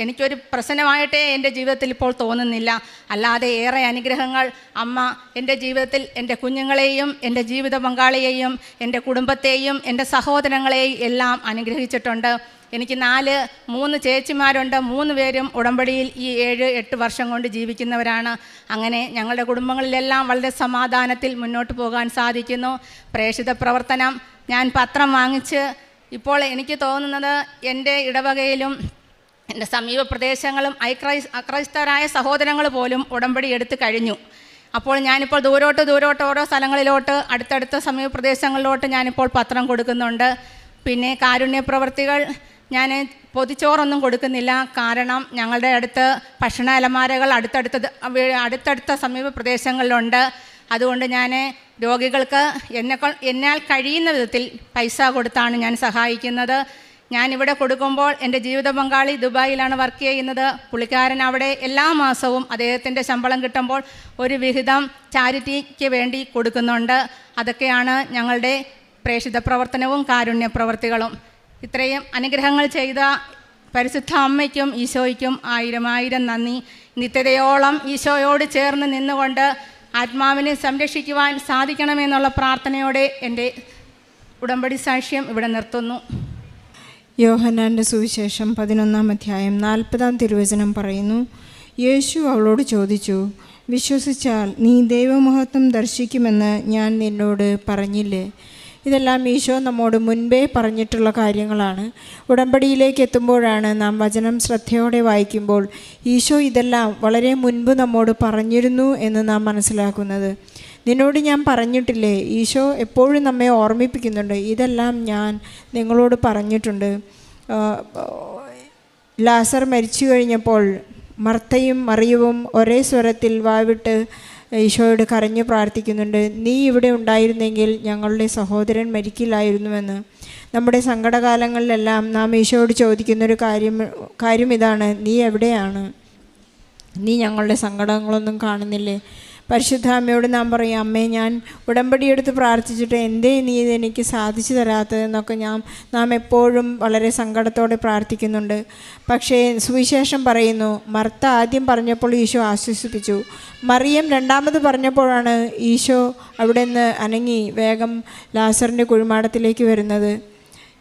എനിക്കൊരു പ്രശ്നമായിട്ടേ എൻ്റെ ജീവിതത്തിൽ ഇപ്പോൾ തോന്നുന്നില്ല. അല്ലാതെ ഏറെ അനുഗ്രഹങ്ങൾ അമ്മ എൻ്റെ ജീവിതത്തിൽ എൻ്റെ കുഞ്ഞുങ്ങളെയും എൻ്റെ ജീവിത പങ്കാളിയെയും എൻ്റെ കുടുംബത്തെയും എൻ്റെ സഹോദരങ്ങളെയും എല്ലാം അനുഗ്രഹിച്ചിട്ടുണ്ട്. എനിക്ക് 3 ചേച്ചിമാരുണ്ട്. 3 പേരും ഉടമ്പടിയിൽ ഈ 7-8 വർഷം കൊണ്ട് ജീവിക്കുന്നവരാണ്. അങ്ങനെ ഞങ്ങളുടെ കുടുംബങ്ങളിലെല്ലാം വളരെ സമാധാനത്തിൽ മുന്നോട്ട് പോകാൻ സാധിക്കുന്നു. പ്രേക്ഷിത പ്രവർത്തനം ഞാൻ പത്രം വാങ്ങിച്ച് ഇപ്പോൾ എനിക്ക് തോന്നുന്നത് എൻ്റെ ഇടവകയിലും എൻ്റെ സമീപ പ്രദേശങ്ങളും അക്രൈസ്തവരായ സഹോദരങ്ങൾ പോലും ഉടമ്പടി എടുത്തു കഴിഞ്ഞു. അപ്പോൾ ഞാനിപ്പോൾ ദൂരോട്ട് ഓരോ സ്ഥലങ്ങളിലോട്ട് അടുത്തടുത്ത സമീപ പ്രദേശങ്ങളിലോട്ട് ഞാനിപ്പോൾ പത്രം കൊടുക്കുന്നുണ്ട്. പിന്നെ കാരുണ്യ പ്രവർത്തികൾ ഞാൻ പൊതിച്ചോറൊന്നും കൊടുക്കുന്നില്ല. കാരണം ഞങ്ങളുടെ അടുത്ത് ഭക്ഷണ അലമാരകൾ അടുത്തടുത്ത സമീപ പ്രദേശങ്ങളിലുണ്ട്. അതുകൊണ്ട് ഞാൻ രോഗികൾക്ക് എന്നാൽ കഴിയുന്ന വിധത്തിൽ പൈസ കൊടുത്താണ് ഞാൻ സഹായിക്കുന്നത്. ഞാനിവിടെ കൊടുക്കുമ്പോൾ എൻ്റെ ജീവിത പങ്കാളി ദുബായിലാണ് വർക്ക് ചെയ്യുന്നത്. പുള്ളിക്കാരൻ അവിടെ എല്ലാ മാസവും അദ്ദേഹത്തിൻ്റെ ശമ്പളം കിട്ടുമ്പോൾ ഒരു വിഹിതം ചാരിറ്റിക്ക് വേണ്ടി കൊടുക്കുന്നുണ്ട്. അതൊക്കെയാണ് ഞങ്ങളുടെ പ്രേക്ഷിത പ്രവർത്തനവും കാരുണ്യ പ്രവർത്തികളും. ഇത്രയും അനുഗ്രഹങ്ങൾ ചെയ്ത പരിശുദ്ധ അമ്മയ്ക്കും ഈശോയ്ക്കും 1000 നന്ദി. നിത്യതയോളം ഈശോയോട് ചേർന്ന് നിന്നുകൊണ്ട് ആത്മാവിനെ സംരക്ഷിക്കുവാൻ സാധിക്കണമെന്നുള്ള പ്രാർത്ഥനയോടെ എൻ്റെ ഉടമ്പടി സാക്ഷ്യം ഇവിടെ നിർത്തുന്നു. യോഹന്നാൻ്റെ സുവിശേഷം 11-ാം അധ്യായം 40-ാം തിരുവചനം പറയുന്നു, യേശു അവളോട് ചോദിച്ചു, വിശ്വസിച്ചാൽ നീ ദൈവമഹത്വം ദർശിക്കുമെന്ന് ഞാൻ നിന്നോട് പറഞ്ഞില്ലേ? ഇതെല്ലാം ഈശോ നമ്മോട് മുൻപേ പറഞ്ഞിട്ടുള്ള കാര്യങ്ങളാണ്. ഉടമ്പടിയിലേക്ക് എത്തുമ്പോഴാണ് നാം വചനം ശ്രദ്ധയോടെ വായിക്കുമ്പോൾ ഈശോ ഇതെല്ലാം വളരെ മുൻപ് നമ്മോട് പറഞ്ഞിരുന്നു എന്ന് നാം മനസ്സിലാക്കുന്നത്. നിന്നോട് ഞാൻ പറഞ്ഞിട്ടില്ലേ? ഈശോ എപ്പോഴും നമ്മെ ഓർമ്മിപ്പിക്കുന്നുണ്ട്, ഇതെല്ലാം ഞാൻ നിങ്ങളോട് പറഞ്ഞിട്ടുണ്ട്. ലാസർ മരിച്ചു കഴിഞ്ഞപ്പോൾ മർത്തയും മറിയവും ഒരേ സ്വരത്തിൽ വാവിട്ട് ഈശോയോട് കരഞ്ഞു പ്രാർത്ഥിക്കുന്നുണ്ട്, നീ ഇവിടെ ഉണ്ടായിരുന്നെങ്കിൽ ഞങ്ങളുടെ സഹോദരൻ മരിക്കില്ലായിരുന്നുവെന്ന്. നമ്മുടെ സങ്കടകാലങ്ങളിലെല്ലാം നാം ഈശോയോട് ചോദിക്കുന്നൊരു കാര്യം ഇതാണ്, നീ എവിടെയാണ്? നീ ഞങ്ങളുടെ സങ്കടങ്ങളൊന്നും കാണുന്നില്ലേ? പരിശുദ്ധ അമ്മയോട് നാം പറയും, അമ്മേ ഞാൻ ഉടമ്പടിയെടുത്ത് പ്രാർത്ഥിച്ചിട്ട് എന്തേ നീ ഇതെനിക്ക് സാധിച്ചു തരാത്തതെന്നൊക്കെ നാം എപ്പോഴും വളരെ സങ്കടത്തോടെ പ്രാർത്ഥിക്കുന്നുണ്ട്. പക്ഷേ സുവിശേഷം പറയുന്നു, മർത്ത ആദ്യം പറഞ്ഞപ്പോൾ ഈശോ ആശ്വസിപ്പിച്ചു. മറിയം രണ്ടാമത് പറഞ്ഞപ്പോഴാണ് ഈശോ അവിടെ നിന്ന് അനങ്ങി വേഗം ലാസറിൻ്റെ കുഴിമാടത്തിലേക്ക് വരുന്നത്.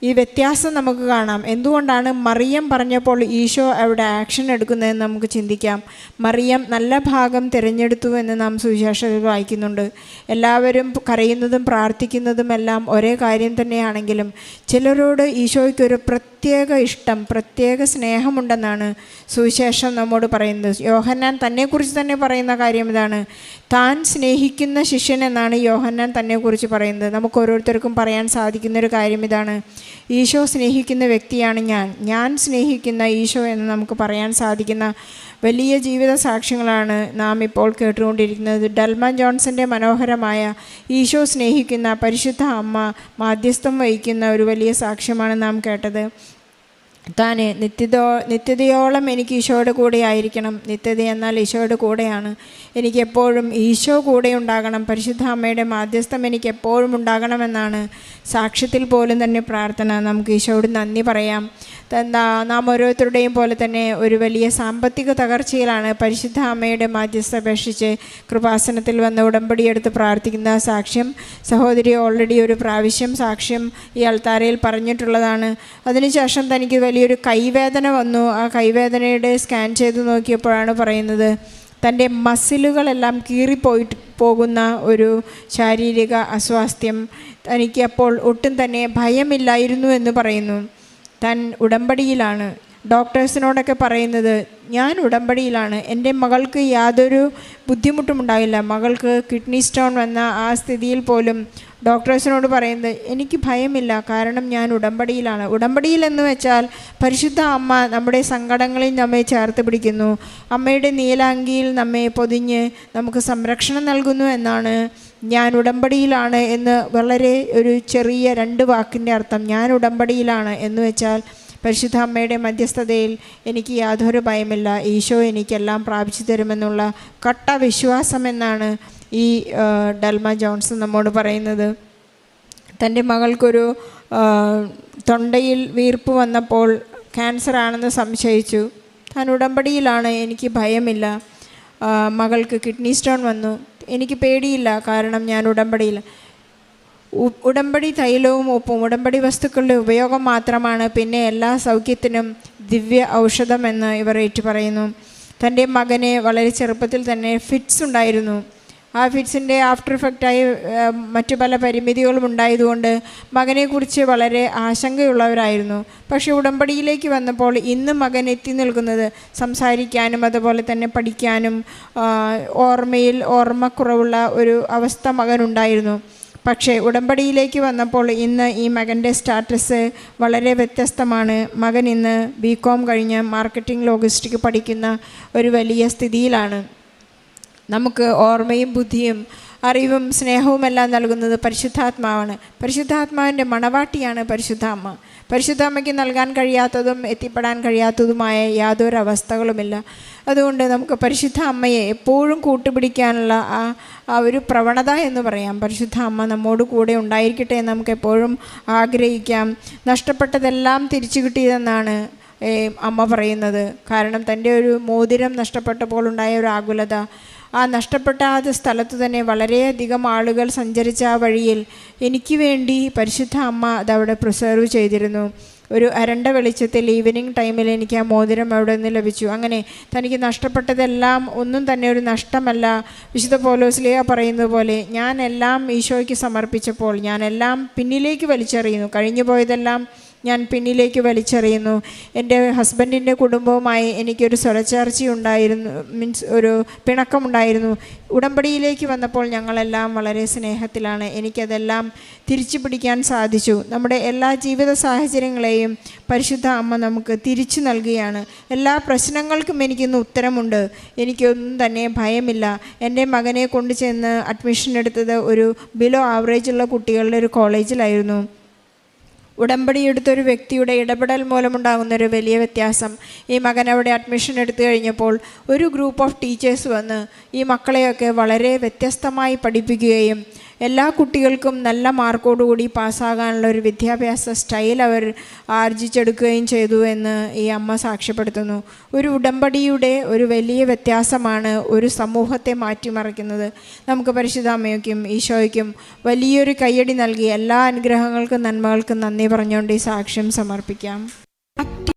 ഈ വ്യത്യാസം നമുക്ക് കാണാം. എന്തുകൊണ്ടാണ് മറിയം പറഞ്ഞപ്പോൾ ഈശോ അവിടെ ആക്ഷൻ എടുക്കുന്നതെന്ന് നമുക്ക് ചിന്തിക്കാം. മറിയം നല്ല ഭാഗം തിരഞ്ഞെടുത്തു എന്ന് നാം സുവിശേഷത്തിൽ വായിക്കുന്നുണ്ട്. എല്ലാവരും കരയുന്നതും പ്രാർത്ഥിക്കുന്നതുമെല്ലാം ഒരേ കാര്യം തന്നെയാണെങ്കിലും ചിലരോട് ഈശോയ്ക്കൊരു പ്രത്യേക ഇഷ്ടം, പ്രത്യേക സ്നേഹമുണ്ടെന്നാണ് സുവിശേഷം നമ്മോട് പറയുന്നത്. യോഹന്നാൻ തന്നെക്കുറിച്ച് തന്നെ പറയുന്ന കാര്യം ഇതാണ്, താൻ സ്നേഹിക്കുന്ന ശിഷ്യൻ എന്നാണ് യോഹന്നാൻ തന്നെക്കുറിച്ച് പറയുന്നത്. നമുക്ക് ഓരോരുത്തർക്കും പറയാൻ സാധിക്കുന്നൊരു കാര്യം ഇതാണ്, ഈശോ സ്നേഹിക്കുന്ന വ്യക്തിയാണ് ഞാൻ സ്നേഹിക്കുന്ന ഈശോ എന്ന് നമുക്ക് പറയാൻ സാധിക്കുന്ന വലിയ ജീവിത സാക്ഷ്യങ്ങളാണ് നാം ഇപ്പോൾ കേട്ടുകൊണ്ടിരിക്കുന്നത്. ഡൽമൻ ജോൺസൻ്റെ മനോഹരമായ ഈശോ സ്നേഹിക്കുന്ന പരിശുദ്ധ അമ്മ മാധ്യസ്ഥം വഹിക്കുന്ന ഒരു വലിയ സാക്ഷ്യമാണ് നാം കേട്ടത്. താൻ നിത്യതയോളം എനിക്ക് ഈശോയുടെ കൂടെ ആയിരിക്കണം. നിത്യത എന്നാൽ ഈശോയുടെ കൂടെയാണ്. എനിക്കെപ്പോഴും ഈശോ കൂടെ ഉണ്ടാകണം, പരിശുദ്ധ അമ്മയുടെ മാധ്യസ്ഥം എനിക്ക് എപ്പോഴും ഉണ്ടാകണമെന്നാണ് സാക്ഷ്യത്തിൽ പോലും തന്നെ പ്രാർത്ഥന. നമുക്ക് ഈശോയോട് നന്ദി പറയാം. നാം ഓരോരുത്തരുടെയും പോലെ തന്നെ ഒരു വലിയ സാമ്പത്തിക തകർച്ചയിലാണ് പരിശുദ്ധ അമ്മയുടെ മാധ്യസ്ഥ അപേക്ഷിച്ച് കൃപാസനത്തിൽ വന്ന് ഉടമ്പടിയെടുത്ത് പ്രാർത്ഥിക്കുന്ന സാക്ഷ്യം സഹോദരി ഓൾറെഡി ഒരു പ്രാവശ്യം സാക്ഷ്യം ഈ അൾത്താരയിൽ പറഞ്ഞിട്ടുള്ളതാണ്. അതിനുശേഷം തനിക്ക് വലിയൊരു കൈവേദന വന്നു. ആ കൈവേദനയുടെ സ്കാൻ ചെയ്ത് നോക്കിയപ്പോഴാണ് പറയുന്നത്, തൻ്റെ മസിലുകളെല്ലാം പോകുന്ന ഒരു ശാരീരിക അസ്വാസ്ഥ്യം. തനിക്ക് അപ്പോൾ ഒട്ടും തന്നെ ഭയമില്ലായിരുന്നു എന്ന് പറയുന്നു. താൻ ഉടമ്പടിയിലാണ്. ഡോക്ടേഴ്സിനോടൊക്കെ പറയുന്നത്, ഞാൻ ഉടമ്പടിയിലാണ്, എൻ്റെ മകൾക്ക് യാതൊരു ബുദ്ധിമുട്ടും ഉണ്ടായില്ല. മകൾക്ക് കിഡ്നി സ്റ്റോൺ വന്ന ആ സ്ഥിതിയിൽ പോലും ഡോക്ടേഴ്സിനോട് പറയുന്നത്, എനിക്ക് ഭയമില്ല, കാരണം ഞാൻ ഉടമ്പടിയിലാണ്. ഉടമ്പടിയിലെന്ന് വെച്ചാൽ പരിശുദ്ധ അമ്മ നമ്മുടെ സങ്കടങ്ങളിൽ നമ്മെ ചേർത്ത് പിടിക്കുന്നു, അമ്മയുടെ നീലാങ്കിയിൽ നമ്മെ പൊതിഞ്ഞ് നമുക്ക് സംരക്ഷണം നൽകുന്നു എന്നാണ് ഞാൻ ഉടമ്പടിയിലാണ് എന്ന്. വളരെ ഒരു ചെറിയ 2 വാക്കിൻ്റെ അർത്ഥം. ഞാൻ ഉടമ്പടിയിലാണ് എന്ന് വെച്ചാൽ പരിശുദ്ധ അമ്മയുടെ മധ്യസ്ഥതയിൽ എനിക്ക് യാതൊരു ഭയമില്ല, ഈശോ എനിക്കെല്ലാം പ്രാപിച്ചു തരുമെന്നുള്ള കട്ട വിശ്വാസമെന്നാണ് ഈ ഡൽമ ജോൺസൺ നമ്മോട് പറയുന്നത്. തൻ്റെ മകൾക്കൊരു തൊണ്ടയിൽ വീർപ്പ് വന്നപ്പോൾ ക്യാൻസർ ആണെന്ന് സംശയിച്ചു. താൻ ഉടമ്പടിയിലാണ്, എനിക്ക് ഭയമില്ല. മകൾക്ക് കിഡ്നി സ്റ്റോൺ വന്നു, എനിക്ക് പേടിയില്ല, കാരണം ഞാൻ ഉടമ്പടിയിൽ. ഉടമ്പടി തൈലവും ഉപ്പും ഉടമ്പടി വസ്തുക്കളുടെ ഉപയോഗം മാത്രമാണ് പിന്നെ എല്ലാ സൗഖ്യത്തിനും ദിവ്യ ഔഷധമെന്ന് ഇവർ ഏറ്റുപറയുന്നു. തൻ്റെ മകന് വളരെ ചെറുപ്പത്തിൽ തന്നെ ഫിറ്റ്സ് ഉണ്ടായിരുന്നു. ആ ഫിറ്റ്സിൻ്റെ ആഫ്റ്റർ ഇഫക്റ്റായി മറ്റു പല പരിമിതികളും ഉണ്ടായതുകൊണ്ട് മകനെക്കുറിച്ച് വളരെ ആശങ്കയുള്ളവരായിരുന്നു. പക്ഷേ ഉടമ്പടിയിലേക്ക് വന്നപ്പോൾ ഇന്ന് മകൻ എത്തി നിൽക്കുന്നത് സംസാരിക്കാനും അതുപോലെ തന്നെ പഠിക്കാനും ഓർമ്മക്കുറവുള്ള ഒരു അവസ്ഥ മകനുണ്ടായിരുന്നു. പക്ഷേ ഉടമ്പടിയിലേക്ക് വന്നപ്പോൾ ഇന്ന് ഈ മകൻ്റെ സ്റ്റാറ്റസ് വളരെ വ്യത്യസ്തമാണ്. മകൻ ഇന്ന് BCom കഴിഞ്ഞ് മാർക്കറ്റിംഗ് ലോജിസ്റ്റിക് പഠിക്കുന്ന ഒരു വലിയ സ്ഥിതിയിലാണ്. നമുക്ക് ഓർമ്മയും ബുദ്ധിയും അറിവും സ്നേഹവും എല്ലാം നൽകുന്നത് പരിശുദ്ധാത്മാവാണ്. പരിശുദ്ധാത്മാവിൻ്റെ മണവാട്ടിയാണ് പരിശുദ്ധ അമ്മ. പരിശുദ്ധ അമ്മയ്ക്ക് നൽകാൻ കഴിയാത്തതും എത്തിപ്പെടാൻ കഴിയാത്തതുമായ യാതൊരു അവസ്ഥകളുമില്ല. അതുകൊണ്ട് നമുക്ക് പരിശുദ്ധ അമ്മയെ എപ്പോഴും കൂട്ടുപിടിക്കാനുള്ള ആ ഒരു പ്രവണത എന്ന് പറയാം. പരിശുദ്ധ അമ്മ നമ്മോട് കൂടെ ഉണ്ടായിരിക്കട്ടെ എന്ന് നമുക്ക് എപ്പോഴും ആഗ്രഹിക്കാം. നഷ്ടപ്പെട്ടതെല്ലാം തിരിച്ചു കിട്ടിയതെന്നാണ് അമ്മ പറയുന്നത്. കാരണം തൻ്റെ ഒരു മോതിരം നഷ്ടപ്പെട്ടപ്പോൾ ഉണ്ടായ ഒരു ആകുലത, ആ നഷ്ടപ്പെട്ട ആ സ്ഥലത്ത് തന്നെ വളരെയധികം ആളുകൾ സഞ്ചരിച്ച ആ വഴിയിൽ എനിക്ക് വേണ്ടി പരിശുദ്ധ അമ്മ അതവിടെ പ്രിസർവ് ചെയ്തിരുന്നു. ഒരു അരണ്ട വെളിച്ചത്തിൽ ഈവനിങ് ടൈമിൽ എനിക്ക് ആ മോതിരം അവിടെ നിന്ന് ലഭിച്ചു. അങ്ങനെ തനിക്ക് നഷ്ടപ്പെട്ടതെല്ലാം ഒന്നും തന്നെ ഒരു നഷ്ടമല്ല. വിശുദ്ധ പൗലോസ്ലീഹ പറയുന്നത് പോലെ ഞാൻ എല്ലാം ഈശോയ്ക്ക് സമർപ്പിച്ചപ്പോൾ ഞാനെല്ലാം പിന്നിലേക്ക് വലിച്ചെറിയുന്നു, കഴിഞ്ഞു പോയതെല്ലാം ഞാൻ പിന്നിലേക്ക് വലിച്ചെറിയുന്നു. എൻ്റെ ഹസ്ബൻഡിൻ്റെ കുടുംബവുമായി എനിക്കൊരു സ്വരച്ചേർച്ചയുണ്ടായിരുന്നു, ഒരു പിണക്കമുണ്ടായിരുന്നു. ഉടമ്പടിയിലേക്ക് വന്നപ്പോൾ ഞങ്ങളെല്ലാം വളരെ സ്നേഹത്തിലാണ്. എനിക്കതെല്ലാം തിരിച്ചു പിടിക്കാൻ സാധിച്ചു. നമ്മുടെ എല്ലാ ജീവിത സാഹചര്യങ്ങളെയും പരിശുദ്ധ അമ്മ നമുക്ക് തിരിച്ചു നൽകുകയാണ്. എല്ലാ പ്രശ്നങ്ങൾക്കും എനിക്കിന്ന് ഉത്തരമുണ്ട്. എനിക്കൊന്നും തന്നെ ഭയമില്ല. എൻ്റെ മകനെ കൊണ്ടു ചെന്ന് അഡ്മിഷൻ എടുത്തത് ഒരു ബിലോ ആവറേജുള്ള കുട്ടികളുടെ ഒരു കോളേജിലായിരുന്നു. ഉടമ്പടി എടുത്തൊരു വ്യക്തിയുടെ ഇടപെടൽ മൂലമുണ്ടാകുന്നൊരു വലിയ വ്യത്യാസം. ഈ മകൻ അവിടെ അഡ്മിഷൻ എടുത്തു കഴിഞ്ഞപ്പോൾ ഒരു ഗ്രൂപ്പ് ഓഫ് ടീച്ചേഴ്സ് വന്ന് ഈ മക്കളെയൊക്കെ വളരെ വ്യത്യസ്തമായി പഠിപ്പിക്കുകയും എല്ലാ കുട്ടികൾക്കും നല്ല മാർക്കോടുകൂടി പാസ്സാകാനുള്ള ഒരു വിദ്യാഭ്യാസ സ്റ്റൈൽ അവർ ആർജിച്ചെടുക്കുകയും ചെയ്തു എന്ന് ഈ അമ്മ സാക്ഷ്യപ്പെടുത്തുന്നു. ഒരു ഉടമ്പടിയുടെ ഒരു വലിയ വ്യത്യാസമാണ് ഒരു സമൂഹത്തെ മാറ്റിമറിക്കുന്നത്. നമുക്ക് പരിശുദ്ധ അമ്മയ്ക്കും ഈശോയ്ക്കും വലിയൊരു കയ്യടി നൽകി എല്ലാ അനുഗ്രഹങ്ങൾക്കും നന്മകൾക്കും നന്ദി പറഞ്ഞുകൊണ്ട് ഈ സാക്ഷ്യം സമർപ്പിക്കാം.